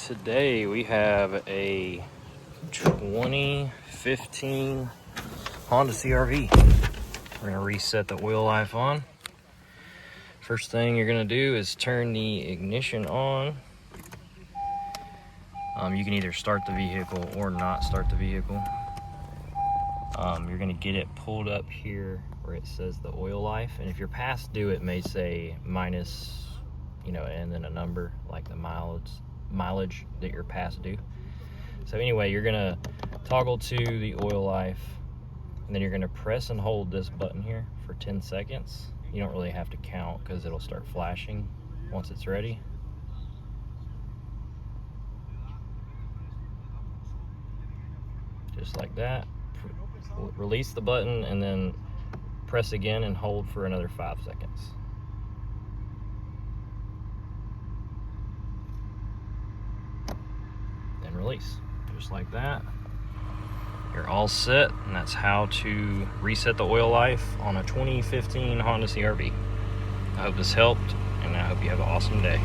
Today we have a 2015 Honda CRV. We're gonna reset the oil life on. First thing you're gonna do is turn the ignition on. You can either start the vehicle or not start the vehicle. You're gonna get it pulled up here where it says the oil life, and if you're past due, it may say minus, and then a number like the mileage that you're past due. So anyway, you're gonna toggle to the oil life, and then you're gonna press and hold this button here for 10 seconds. You don't really have to count because it'll start flashing once it's ready. Just like that. Release the button and then press again and hold for another 5 seconds. Then release, just like that. You're all set, and that's how to reset the oil life on a 2015 Honda CRV. I hope this helped, and I hope you have an awesome day.